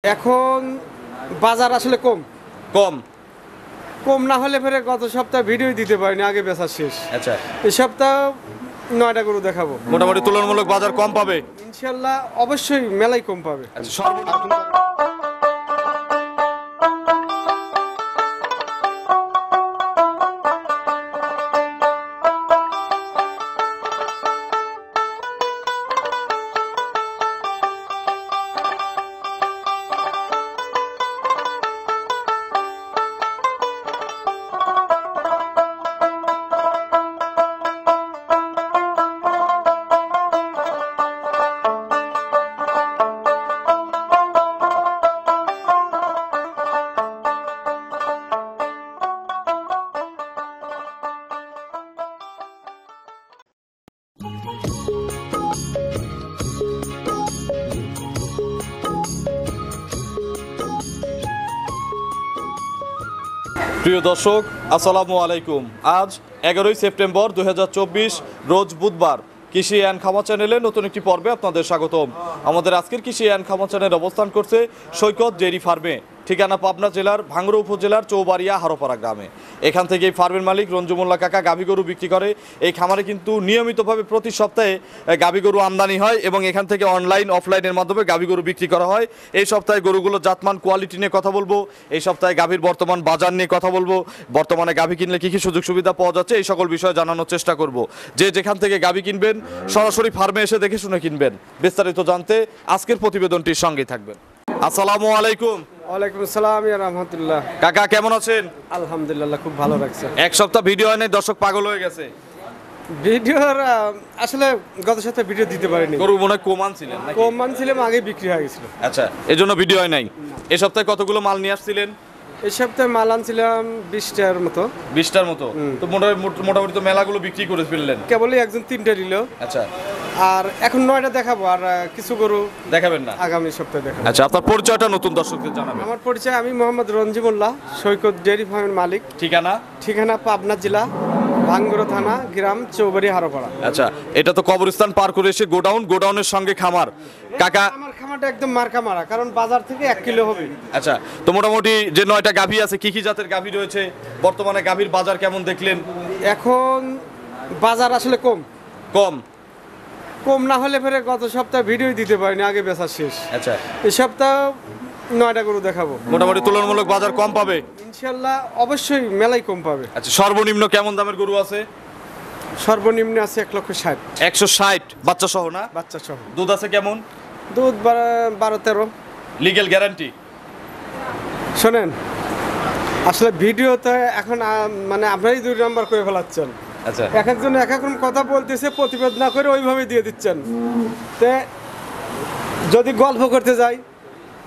এখন বাজার আসলে কম কম কম না হলে ফেরে গত সপ্তাহে ভিডিও দিতে পারিনি, আগে বেচা শেষ। আচ্ছা, এই সপ্তাহ 9টা গরু দেখাবো। মোটামুটি তুলনামূলক বাজার কম পাবে ইনশাল্লাহ, অবশ্যই মেলাই কম পাবে। আচ্ছা, সর্বনিম্ন প্রিয় দর্শক, আসসালামু আলাইকুম। আজ 11ই সেপ্টেম্বর 2024 রোজ বুধবার। কৃষি অ্যান্ড খামার চ্যানেলে নতুন একটি পর্বে আপনাদের স্বাগতম। আমাদের আজকের কৃষি অ্যান্ড খামার চ্যানেল অবস্থান করছে সৈকত ডেইরি ফার্মে, ঠিকানা পাবনা জেলার ভাঙ্গুড়া উপজেলার চৌবাড়িয়া হারোপাড়া গ্রামে। এখান থেকে এই ফার্মের মালিক রঞ্জুমুল্লাহ কাকা গাভী গরু বিক্রি করে। এই খামারে কিন্তু নিয়মিতভাবে প্রতি সপ্তাহে গাভী গরু আমদানি হয় এবং এখান থেকে অনলাইন অফলাইনের মাধ্যমে গাভী গরু বিক্রি করা হয়। এই সপ্তাহে গরুগুলো জাতমান কোয়ালিটি নিয়ে কথা বলবো, এই সপ্তাহে গাভীর বর্তমান বাজার নিয়ে কথা বলবো, বর্তমানে গাভী কিনলে কী কী সুযোগ সুবিধা পাওয়া যাচ্ছে, এই সকল বিষয়ে জানানোর চেষ্টা করব। যে যেখান থেকে গাভী কিনবেন সরাসরি ফার্মে এসে দেখে শুনে কিনবেন। বিস্তারিত জানতে আজকের প্রতিবেদনটির সঙ্গেই থাকবেন। আসসালামু আলাইকুম। ওয়ালাইকুম আসসালাম, ইয়া রাহমাতুল্লাহ। কাকা কেমন আছেন? আলহামদুলিল্লাহ, খুব ভালো লাগছে। এক সপ্তাহ ভিডিও হয় নাই, দর্শক পাগল হয়ে গেছে। ভিডিওর আসলে গত সপ্তাহে ভিডিও দিতে পারিনি, গরু মনে হয় কম আনছিলেন নাকি? কম মানছিলাম, আগে বিক্রি হয়ে গেছিল। আচ্ছা, এই জন্য ভিডিও হয় নাই। এই সপ্তাহে কতগুলো মাল নিয়ে আসছিলেন? এই সপ্তাহে মাল আনছিলাম 20টার মতো। 20টার মতো। তো মোটামুটি তো মেলাগুলো বিক্রি করে ফেললেন। কেবলই একজন 3টে নিল। আচ্ছা, আর এখন 9টা দেখাবো, আর কিছু গরু দেখাবেন না? আগামী সপ্তাহে দেখাবো। আচ্ছা, আপনার পরিচয়টা নতুন দর্শকদের জানাবেন। আমার পরিচয়, আমি মোহাম্মদ রঞ্জিমুল্লাহ, সৈকত ডেইরি ফার্মের মালিক। ঠিকানা পাবনা জেলা ভাঙ্গুড়া থানা, গ্রাম চৌবাড়ি হারোপাড়া। আচ্ছা, এটা তো কবরস্থান পার করে এসে গোডাউনের সঙ্গে খামার। কাকা, আমার খামারটা একদম মার্কা মারা, কারণ বাজার থেকে 1 কিলো হবে। আচ্ছা, তো মোটামুটি যে 9টা গাভী আছে, কি কি জাতের গাভী রয়েছে, বর্তমানে গাভীর বাজার কেমন দেখলেন? এখন বাজার আসলে কম কম না হলে ফেরে গত সপ্তাহে ভিডিও দিতে পারিনি, আগে বেচা শেষ। আচ্ছা, এই সপ্তাহ 9টা গরু দেখাবো। মোটামুটি তুলনামূলক বাজার কম পাবে ইনশাল্লাহ, অবশ্যই মেলাই কম পাবে। আচ্ছা, সর্বনিম্ন কেমন দামের গরু আছে? সর্বনিম্ন আছে 1,60,000। 160 বাচ্চা সহ না? বাচ্চা সহ। দুধ আছে কেমন? দুধ 12-13। Legal guarantee? শোনেন, আসলে ভিডিওতে এখন মানে আপনারই 2 নাম্বার করে ফেলাচ্ছেন। আচ্ছা, এক একজন এক এক রকম কথা বলতেছে, প্রতিবাদ না করে ওইভাবে দিয়ে দিচ্ছেন। তে যদি গল্প করতে যাই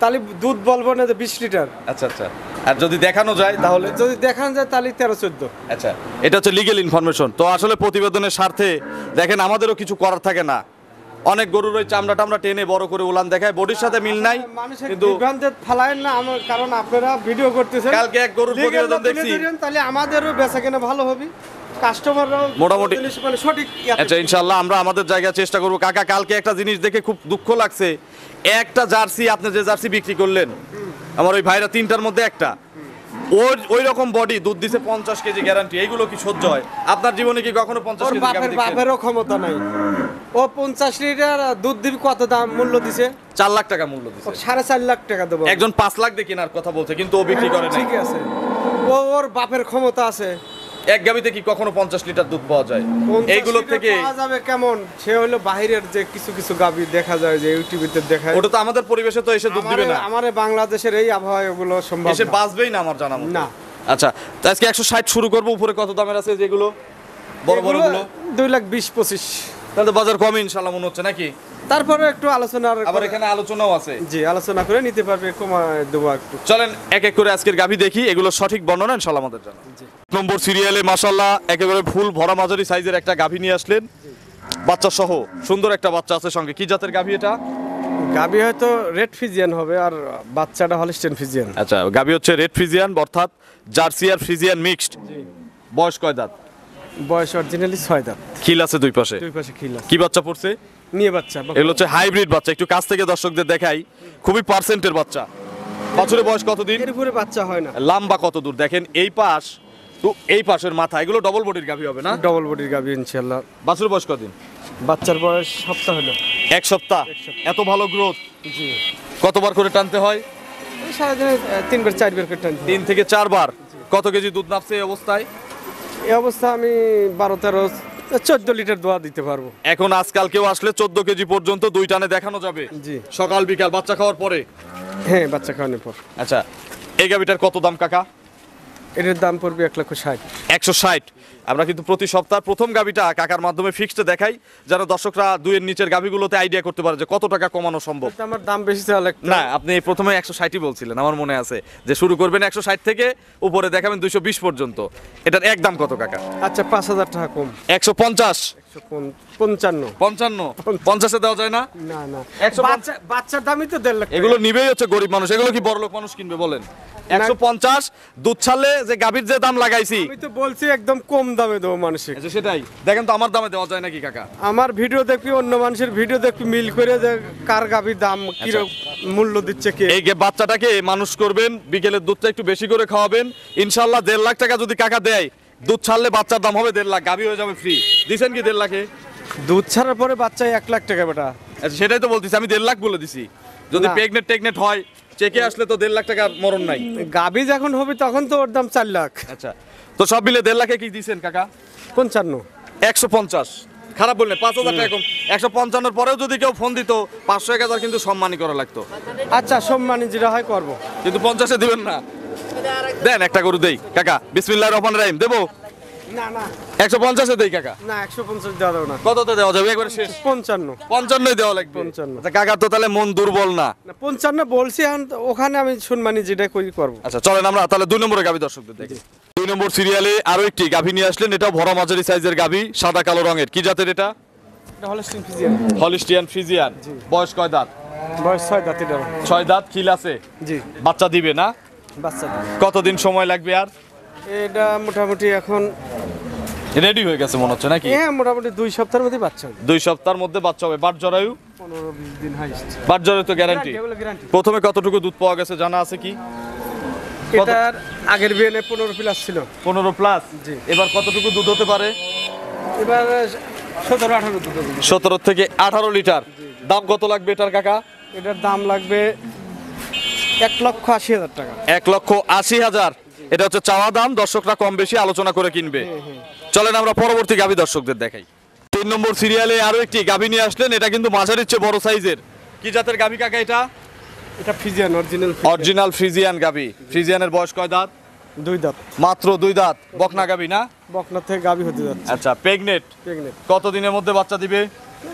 তাহলে দুধ বলবো না যে 20 লিটার। আচ্ছা আচ্ছা, আর যদি দেখানো যায় তাহলে? যদি দেখানো যায় তাহলে 13-14। আচ্ছা, এটা হচ্ছে লিগ্যাল ইনফরমেশন। তো আসলে প্রতিবেদনের স্বার্থে দেখেন, আমাদেরও কিছু করার থাকে না। অনেক গরুর ওই চামড়া টেনে বড় করে উলান দেখায়, বডির সাথে মিল নাই। কিন্তু বিভ্রান্তে ফেলায়েন না, কারণ আপনারা ভিডিও করতেছেন। কালকে এক গরুর প্রতিবেদন দেখছি, তাহলে আমাদেরও বেচাকেনা ভালো হবে, কাস্টমাররাও মোটামুটি মানে সঠিক। আচ্ছা, ইনশাআল্লাহ আমরা আমাদের জায়গায় চেষ্টা করব। কাকা, কালকে একটা জিনিস দেখে খুব দুঃখ লাগছে। একটা জার্সি, আপনি যে জার্সি বিক্রি করলেন, আমার ওই ভাইরা 3টার মধ্যে একটা, ওই রকম বডি, দুধ দিছে 50 কেজি গ্যারান্টি। এইগুলো কি সহ্য হয়? আপনার জীবনে কি কখনো 50 কেজি? বাপেরও ক্ষমতা নাই। ও 50 লিটার দুধ দিবি, কত দাম মূল্য দিছে? 4 লাখ টাকা মূল্য দিছে। 4.5 লাখ টাকা দেবো। একজন 5 লাখ দিয়ে কেনার কথা বলছে, কিন্তু ও বিক্রি করে না। ঠিক আছে, ওর বাপের ক্ষমতা আছে। এক গাবিতে কি কখনো 50 লিটার দুধ পাওয়া যায়? এইগুলো থেকে পাওয়া যাবে কেমন? সে হলো বাহিরের যে কিছু গাবি দেখা যায়, যে ইউটিউবেতে দেখায়, ওটা তো আমাদের পরিবেশে তো এসে দুধ দিবে না। আমারে বাংলাদেশের এই আবহাওয়া এগুলো সম্ভব এসে বাঁচবেই না আমার জানা মতে। না। আচ্ছা, তো আজকে 160 শুরু করব। উপরে কত দামের আছে যেগুলো বড় গুলো? 2,20,25। তাহলে তো বাজার কমই ইনশাআল্লাহ মনে হচ্ছে নাকি? তারপরে একটু আলোচনা, আবার এখানে আলোচনাও আছে। জি, আলোচনা করে নিতে পারবে, কমায় দেবো একটু। চলেন এক এক করে আজকের গাভী দেখি, এগুলো সঠিক বর্ণনা ইনশাআল্লাহ আমাদের জানা। নম্বর সিরিয়ালে মাশাআল্লাহ একেবারে ফুল ভরা মাঝারি সাইজের একটা গাভী নিয়ে আসলেন, বাচ্চা সহ। সুন্দর একটা বাচ্চা আছে সঙ্গে। কি জাতের গাভী এটা? গাবি হয়তো রেড ফিজিয়ান হবে, আর বাচ্চাটা হলিস্টিয়ান ফিজিয়ান। আচ্ছা, গাভী হচ্ছে রেড ফিজিয়ান, অর্থাৎ জার্সি আর ফিজিয়ান মিক্সড। বয়স কয় দাঁত? বয়স অরিজিনালি 6 দাঁত। খিল আছে দুই পাশে? দুই পাশে খিল আছে। কি বাচ্চা পড়ছে? নিয়ে বাচ্চা। এগুলো হচ্ছে হাইব্রিড বাচ্চা। একটু কাছ থেকে দর্শকদের দেখাই, খুবই পার্সেন্টের বাচ্চা। বাছুরের বয়স কতদিন? এর উপরে বাচ্চা হয় না। লম্বা কত দূর দেখেন, এই পাশ তো এই পাশের মাথা, এগুলো ডবল বডির গাভী হবে না? ডবল বডির গাভী ইনশাআল্লাহ। বাছুরের বয়স কতদিন? বাচ্চার বয়স সপ্তাহ হলো। 1 সপ্তাহ। এত ভালো গ্রোথ। জি। কতবার করে টানতে হয়? এই সারাদিনে 3 বার 4 বার করে টানতে হয়। 3 থেকে 4 বার। কত কেজি দুধ নাপছে এই অবস্থায়? এই অবস্থা আমি 12-13 14 লিটার দোয়া দিতে পারবো। এখন আজকাল কেউ আসলে 14 কেজি পর্যন্ত দুই টানে দেখানো যাবে। জি। সকাল বিকাল বাচ্চা খাওয়ার পরে। হ্যাঁ, বাচ্চা খাওয়ানোর পর। আচ্ছা, এই গাভীটার কত দাম কাকা? এটার দাম পড়বে 1,60,000। 160। আমরা কিন্তু প্রতি সপ্তাহ প্রথম গাভীটা কাকার মাধ্যমে ফিক্সড দেখাই, যেন দর্শকরা দুইয়ের নিচের গাভীগুলোতে আইডিয়া করতে পারে যে কত টাকা কমানো সম্ভব। কিন্তু আমার দাম বেশি চাওয়া লাগতো। না, আপনি প্রথমে 160ই বলছিলেন, আমার মনে আছে যে শুরু করবেন 160 থেকে উপরে দেখাবেন 220 পর্যন্ত। এটার এক দাম কত কাকা? আচ্ছা, 5,000 টাকা কম। 150। 155। 55। 50-এ দেওয়া যায় না? না না, 150 বাচ্চার দামই তো 1.5 লাখ। এগুলো নিবেই হচ্ছে গরিব মানুষ, এগুলো কি বড়লোক মানুষ কিনবে বলেন? 150 দুধ ছাড়লে যে গাভীর যে দাম লাগাইছি, আমি তো বলছি একদম কম দামে দেবো মানুষের। আচ্ছা সেটাই দেখেন তো, আমার দামে দেওয়া যায় নাকি কাকা? আমার ভিডিও দেখবি, অন্য মানুষের ভিডিও দেখবি, মিল করে যে কার গাভীর দাম কি মূল্য দিচ্ছে কে। এই বাচ্চাটাকে মানুষ করবেন, বিকেলের দুধটা একটু বেশি করে খাওয়াবেন, ইনশাল্লাহ 1.5 লাখ টাকা যদি কাকা দেয়, দুধ ছাড়লে বাচ্চার দাম হবে 1.5 লাখ, গাভী হয়ে যাবে ফ্রি। দিছেন কি 1.5 লাখে? দুধ ছাড়ার পরে বাচ্চা 1 লাখ টাকা বেটা। আচ্ছা সেটাই তো বলতেছি, আমি 1.5 লাখ বলে দিছি। যদি না। প্রেগনেন্ট হয়, চেকে আসলে তো 1.5 লাখ টাকা মরণ নাই। গাভী যখন হবে তখন তো ওর দাম 4 লাখ। আচ্ছা, তো সব মিলে 1.5 লাখে কি দিছেন কাকা? 55। 150। খারাপ বললেন, 5,000 টাকা কম। 155 পরেও যদি কেউ ফোন দিত, 500-1000 কিন্তু সম্মানই করা লাগতো। আচ্ছা, সম্মানী যেটা হয় করবো। কিন্তু 50-এ দিবেন না? দেন একটা গরু দেই কাকা, বিসমিল্লাহির রহমানির রহিম। দেবো? না না 150-এ দেই কাকা। না, 150 দেওয়া যাবে না। কততে দেওয়া যাবে একবারে শেষ? 55। 55-ই দেওয়া লাগবে। 55। আচ্ছা কাকা তো তাহলে মন দুর্বল না? না, 55 বলছি, এখন তো ওখানে আমি সম্মানী যেটা করি করবো। আচ্ছা চলেন আমরা তাহলে 2 নম্বরে গাভী দর্শকদের দেখি। 2 নম্বর সিরিয়ালে আরো একটি গাভী নিয়ে আসলেন, এটা ভরা মাঝারি সাইজের গাভী, সাদা কালো রঙের। কি জাতের এটা? এটা হলস্টিন ফ্রিজিয়ান। Holstein Friesian. বয়স কয় দাঁত? বয়স 6 দাঁত। এটা 6 দাঁত। খিল আছে? জি। বাচ্চা দিবে না? বাচ্চা কতদিন সময় লাগবে আর? এটা মোটামুটি এখন রেডি হয়ে গেছে মনে হচ্ছে নাকি? হ্যাঁ, মোটামুটি 2 সপ্তাহের মধ্যে বাচ্চা হবে। 2 সপ্তাহের মধ্যে বাচ্চা হবে। বাট জরায়ু? 15-20 দিন হাইস্ট। বাট জরায়ু তো গ্যারান্টি? গ্যারান্টি। প্রথমে কতটুকু দুধ পাওয়া গেছে জানা আছে কি? এটার আগের বিয়েনে 15 প্লাস ছিল। 15 প্লাস। জি। এবার কতটুকু দুধ হতে পারে? এবার 17-18 দুধ হবে। 17 থেকে 18 লিটার। দাম কত লাগবে এটার কাকা? এটার দাম লাগবে 1,80,000 টাকা। 1,80,000। এটা হচ্ছে চাওয়া দাম, দর্শকরা কম বেশি আলোচনা করে কিনবে। চলেন আমরা পরবর্তী গাভী দর্শকদের দেখাই। 3 নম্বর সিরিয়ালে আরো একটি গাভী নিয়ে আসলেন, এটা কিন্তু মাঝারির চেয়ে বড় সাইজের। কি জাতের গাভী কাকা এটা? এটা ফ্রিজিয়ান, অরিজিনাল। অরিজিনাল ফ্রিজিয়ান গাভী। ফ্রিজিয়ানের বয়স কয় দাঁত? 2 দাঁত। মাত্র 2 দাঁত। বকনা গাভী না? বকনা থেকে গাভী হতে যাচ্ছে। আচ্ছা, প্রেগনেন্ট। প্রেগনেন্ট। কতদিনের মধ্যে বাচ্চা দিবে?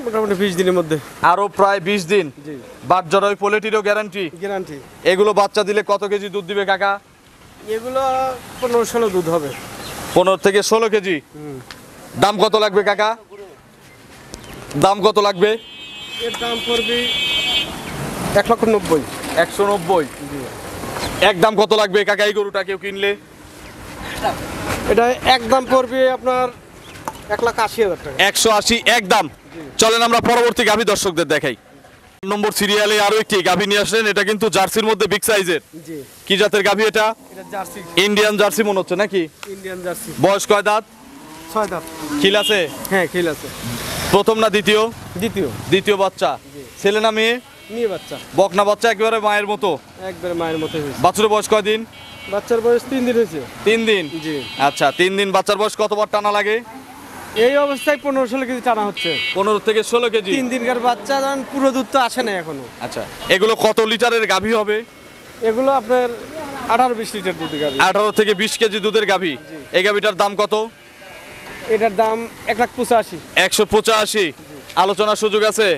মোটামুটি 20 দিনের মধ্যে। আরো প্রায় 20 দিন। জি। বাট জরায়ু পোলেটিরও গ্যারান্টি? গ্যারান্টি। এগুলো বাচ্চা দিলে কত কেজি দুধ দিবে কাকা? এগুলো 15-16 দুধ হবে। 15 থেকে 16 কেজি। দাম কত লাগবে কাকা? দাম কত লাগবে? এর দাম পড়বে 1,90,000। 190। এক দাম কত লাগবে কাকা এই গরুটা কেউ কিনলে? এটা একদম পড়বে আপনার 1,80,000 টাকা। 180 এক দাম। চলেন আমরা পরবর্তী গাভী দর্শকদের দেখাই। নম্বর সিরিয়ালে আরো একটি গাভী নিয়ে আসলেন, এটা কিন্তু জার্সির মধ্যে বিগ সাইজের। জি। কি জাতের গাভী এটা? এটা জার্সি। ইন্ডিয়ান জার্সি মনে হচ্ছে নাকি? Indian jersey. বয়স কয় দাঁত? 6 দাঁত। খিল আছে? হ্যাঁ, খিল আছে। প্রথম না দ্বিতীয়? দ্বিতীয়। দ্বিতীয় বাচ্চা। ছেলে না মেয়ে? মেয়ে বাচ্চা। বকনা বাচ্চা একেবারে মায়ের মতো? একবারে মায়ের মতো হয়েছে। বাছুরের বয়স কয় দিন? বাচ্চার বয়স 3 দিন হয়েছে। 3 দিন। জি। আচ্ছা, 3 দিন। বাচ্চার বয়স কতবার টানা লাগে? এই অবস্থায় 15-16 কেজি টানা হচ্ছে। 15 থেকে 16 কেজি। 3 দিনকার বাচ্চা, যখন পুরো দুধ তো আসে না এখনো। আচ্ছা, এগুলো কত লিটারের গাভী হবে? এগুলো আপনার 18-20 লিটার দুধ গাভী। 18 থেকে 20 কেজি দুধের গাভী। এই গাভীটার দাম কত? এটার দাম 1,85,000। 185। আলোচনার সুযোগ আছে?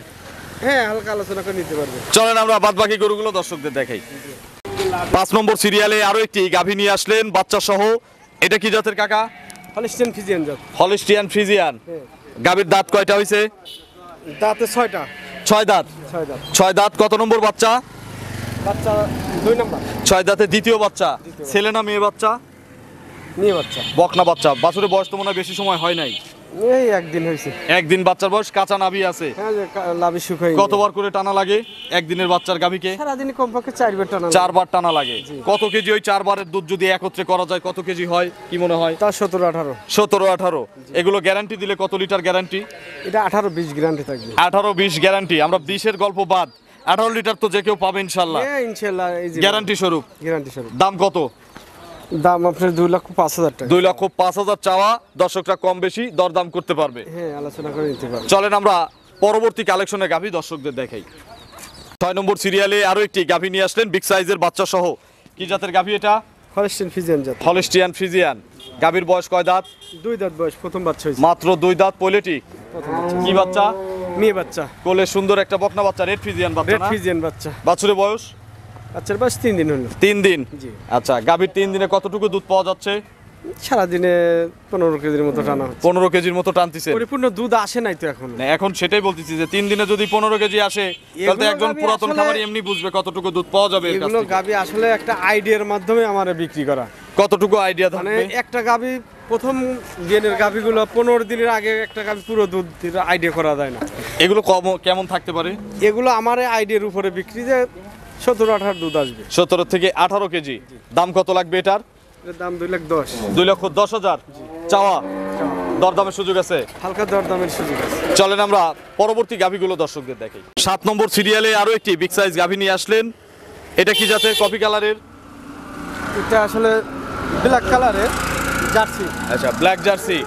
হ্যাঁ, হালকা আলোচনা করে নিতে পারবে। চলেন আমরা বাদ বাকি গরুগুলো দর্শকদের দেখাই। 5 নম্বর সিরিয়ালে আরো একটি গাভী নিয়ে আসলেন বাচ্চা সহ। এটা কি জাতের কাকা? হলস্টিয়ান ফ্রিজিয়ান জাত। Holstein Friesian. হ্যাঁ। গাভীর দাঁত কয়টা হইছে? দাঁতে 6টা। 6 দাঁত। 6 দাঁত। 6 দাঁত। কত নম্বর বাচ্চা? বাচ্চা 2 নাম্বার। 6 দাঁতে দ্বিতীয় বাচ্চা। ছেলে না মেয়ে বাচ্চা? মেয়ে বাচ্চা। বকনা বাচ্চা। বাছুরের বয়স তো মনে হয় বেশি সময় হয় নাই। এই একদিন হয়েছে। একদিন বাচ্চার বয়স, কাঁচা নাভি আছে। হ্যাঁ, যে লাভি শুকাই। কতবার করে টানা লাগে একদিনের বাচ্চার গাভীকে? সারাদিনে কমপক্ষে 4 বার টানা। 4 বার টানা লাগে। কত কেজি ওই 4 বারের দুধ যদি একত্রে করা যায় কত কেজি হয় কি মনে হয়? তা 17-18। 17-18। এগুলো গ্যারান্টি দিলে কত লিটার গ্যারান্টি? এটা 18-20 গ্যারান্টি থাকবে। 18-20 গ্যারান্টি। আমরা 20-এর গল্প বাদ, 18 লিটার তো যে কেউ পাবে ইনশাল্লাহ, হ্যাঁ ইনশাআল্লাহ। এই যে গ্যারান্টি স্বরূপ। গ্যারান্টি স্বরূপ। দাম কত? দাম আপনার 2,05,000 টাকা। 2,05,000 চাওয়া। দর্শকরা কম বেশি দরদাম করতে পারবে। হ্যাঁ, আলোচনা করে নিতে পারবে। চলেন আমরা পরবর্তী কালেকশনের গাভী দর্শকদের দেখাই। 6 নম্বর সিরিয়ালে আরো একটি গাভী নিয়ে আসলেন বিগ সাইজের বাচ্চা সহ। কি জাতের গাভী এটা? হলস্টিন ফ্রিজিয়ান জাত। Holstein Friesian. গাভীর বয়স কয় দাঁত? 2 দাঁত বয়স, প্রথম বাচ্চা হয়েছে। মাত্র 2 দাঁত পৈলেটি। প্রথম বাচ্চা। কি বাচ্চা? মেয়ে বাচ্চা। কোলে সুন্দর একটা বকনা বাচ্চা, রেড ফ্রিজিয়ান বাচ্চা রেড না? ফ্রিজিয়ান বাচ্চা। বাছুরের বয়স? বাচ্চার বয়স 3 দিন হলো। 3 দিন। জি। আচ্ছা, গাভীর 3 দিনে কতটুকু দুধ পাওয়া যাচ্ছে? সারাদিনে 15 কেজির মতো টানা হচ্ছে। 15 কেজির মতো টানতেছে। পরিপূর্ণ দুধ আসে নাই তো এখন। না, এখন সেটাই বলতেছি যে 3 দিনে যদি 15 কেজি আসে তাহলে তো এগুলো একজন গাভী পুরাতন আসলে- খামারি এমনি বুঝবে কতটুকু দুধ পাওয়া যাবে এর কাছ এগুলো থেকে। গাবি আসলে একটা আইডিয়ার মাধ্যমে আমার বিক্রি করা। কতটুকু আইডিয়া মানে থাকবে? একটা গাবি প্রথম দিনের গাবিগুলো 15 দিনের আগে একটা গাবি পুরো দুধ আইডিয়া করা যায় না। এগুলো কেমন থাকতে পারে? এগুলো আমার আইডিয়ার উপরে বিক্রি, যে 17-18 দুধ আসবে। 17 থেকে 18 কেজি। দাম কত লাগবে এটার? এর দাম 2,10,000। 2,10,000 চাওয়া। দরদামের সুযোগ আছে? হালকা দরদামের সুযোগ আছে। চলেন আমরা পরবর্তী গাভীগুলো দর্শকদের দেখাই। 7 নম্বর সিরিয়ালে আরো একটি বিগ সাইজ গাভী নিয়ে আসলেন। এটা কি জাতের? কফি কালারের। এটা আসলে ব্ল্যাক কালারের জার্সি। আচ্ছা, ব্ল্যাক জার্সি।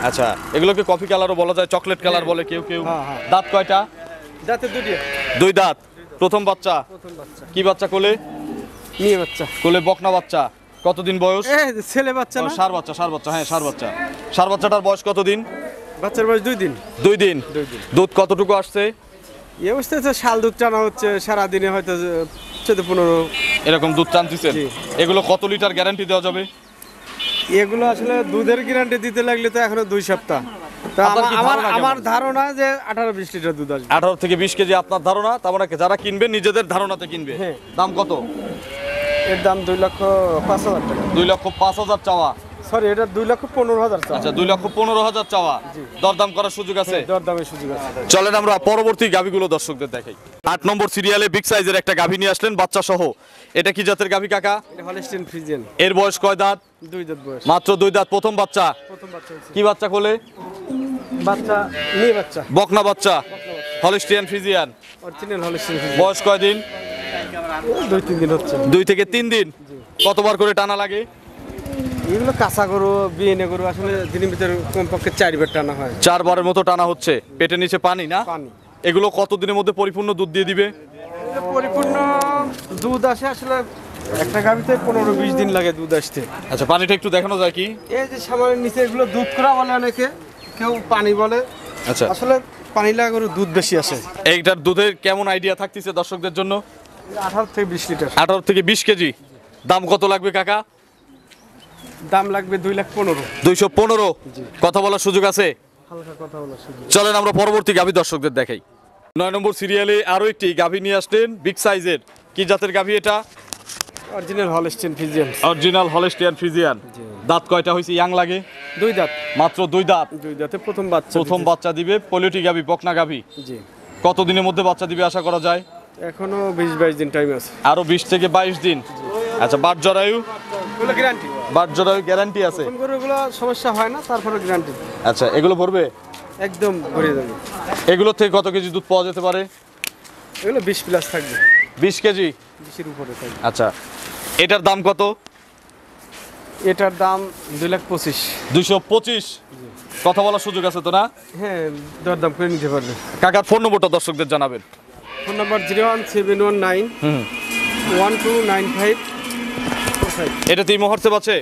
আচ্ছা, এগুলোকে কফি কালারও বলা যায়, চকলেট কালার বলে কেউ কেউ। হ্যাঁ, হ্যাঁ। দাঁত কয়টা? দাঁতে দুটি। 2 দাঁত। প্রথম বাচ্চা। প্রথম বাচ্চা। কি বাচ্চা কোলে? মেয়ে বাচ্চা। কোলে বকনা বাচ্চা। কতদিন বয়স? ছেলে বাচ্চা না? ষাঁড় বাচ্চা, ষাঁড় বাচ্চা। হ্যাঁ, ষাঁড় বাচ্চা। ষাঁড় বাচ্চাটার বয়স কতদিন? বাচ্চার বয়স 2 দিন। 2 দিন। 2 দিন। দুধ কতটুকু আসছে? এই অবস্থায় তো শাল দুধ টানা হচ্ছে সারাদিনে হয়তো 14-15। এরকম দুধ টানতেছেন? জি। এগুলো কত লিটার গ্যারান্টি দেওয়া যাবে? এগুলো আসলে দুধের গ্যারান্টি দিতে লাগলে তো এখনো 2 সপ্তাহ। তো আপনার কি আমার ধারণা কেমন? আমার ধারণা যে 18-20 লিটার দুধ আসবে। 18 থেকে 20 কেজি আপনার ধারণা। তার মানে যারা কিনবে নিজেদের ধারণাতে কিনবে। হ্যাঁ। দাম কত? এর দাম 2,05,000 টাকা। 2,05,000 চাওয়া। সরি, এটা 2,15,000 টাকা। আচ্ছা, 2,15,000 চাওয়া। দরদাম করার সুযোগ আছে? দরদামের সুযোগ আছে। চলেন আমরা পরবর্তী গাভীগুলো দর্শকদের দেখাই। 8 নম্বর সিরিয়ালে বিগ সাইজের একটা গাভী নিয়ে আসলেন বাচ্চা সহ। এটা কি জাতের গাভী কাকা? এটা হলস্টিন ফ্রিজিয়ান। এর বয়স কয় দাঁত? 2 দাঁত বয়স। মাত্র 2 দাঁত। প্রথম বাচ্চা। প্রথম বাচ্চা হয়েছে। কি বাচ্চা কোলে? বাচ্চা মেয়ে বাচ্চা। বকনা বাচ্চা। Holstein Friesian. Original Holstein Friesian. বয়স কয় দিন? 2-3 দিন হচ্ছে। 2 থেকে 3 দিন। কতবার করে টানা লাগে? এগুলো কাঁচা গরু, বিয়েনে গরু আসলে দিনের ভিতরে কমপক্ষে 4 বার টানা হয়। 4 বারের মতো টানা হচ্ছে। পেটের নিচে পানি না? পানি। এগুলো কত দিনের মধ্যে পরিপূর্ণ দুধ দিয়ে দিবে? এটা পরিপূর্ণ দুধ আসে আসলে একটা গাভিতে 15-20 দিন লাগে দুধ আসতে। আচ্ছা, পানিটা একটু দেখানো যায় কি? এই যে সামান্য নিচে এগুলো দুধ করা বলে অনেকে, কেউ পানি বলে। আচ্ছা, আসলে পানি লাগা গরু দুধ বেশি আসে। এইটার দুধের কেমন আইডিয়া থাকতেছে দর্শকদের জন্য? 18 থেকে 20 লিটার। 18 থেকে 20 কেজি। দাম কত লাগবে কাকা? দাম লাগবে 2,15,000। 215। কথা বলার সুযোগ আছে? হালকা কথা বলা শুধু। চলেন আমরা পরবর্তী গাভী দর্শকদের দেখাই। 9 নম্বর সিরিয়ালে আরো একটি গাভী নিয়ে আসলেন বিগ সাইজের। কি জাতের গাভী এটা? Original Holstein Friesian. Original Holstein Friesian. দাঁত কয়টা হয়েছে? ইয়াং লাগে? 2 দাঁত। মাত্র 2 দাঁত। 2 দাঁতে প্রথম বাচ্চা। প্রথম বাচ্চা দিবে। পোলিটি গাভী, বকনা গাভী। জি। কত দিনের মধ্যে বাচ্চা দিবে আশা করা যায়? এখনো 20-22 দিন টাইম আছে। আরো 20 থেকে 22 দিন। আচ্ছা, বাট জরায়ু? এগুলো গ্যারান্টি। বাট জরায়ু গ্যারান্টি আছে? কোন গরুগুলো সমস্যা হয় না, তারপরে গ্যারান্টি। আচ্ছা, এগুলো ভরবে? একদম ভরে যাবে। এগুলো থেকে কত কেজি দুধ পাওয়া যেতে পারে? এগুলো 20 প্লাস থাকবে। 20 কেজি। 20-এর উপরে থাকবে। আচ্ছা, এটার দাম কত? এটার দাম 2,25,000। 225। কথা বলার সুযোগ আছে তো না? হ্যাঁ, দরদাম করে নিতে পারবে। কাকার ফোন নম্বরটা দর্শকদের জানাবেন। ফোন নাম্বার 01719 হুম। 129545। এটাতে ইমো হোয়াটসঅ্যাপ আছে?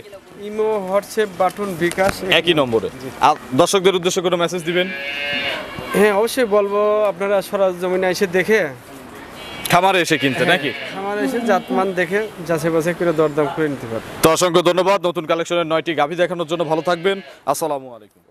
ইমো, হোয়াটসঅ্যাপ, বাটন, বিকাশ একই নম্বরে। আর দর্শকদের উদ্দেশ্যে কোনো মেসেজ দিবেন? হ্যাঁ, অবশ্যই বলবো আপনারা সরজমিনে এসে দেখে, খামারে এসে কিনতে নাকি? আমার এসে জাতমান দেখে যাচাই বাছাই করে দরদাম করে নিতে পারবে। তো অসংখ্য ধন্যবাদ নতুন কালেকশনের 9টি গাভী দেখানোর জন্য। ভালো থাকবেন। আসসালামু আলাইকুম।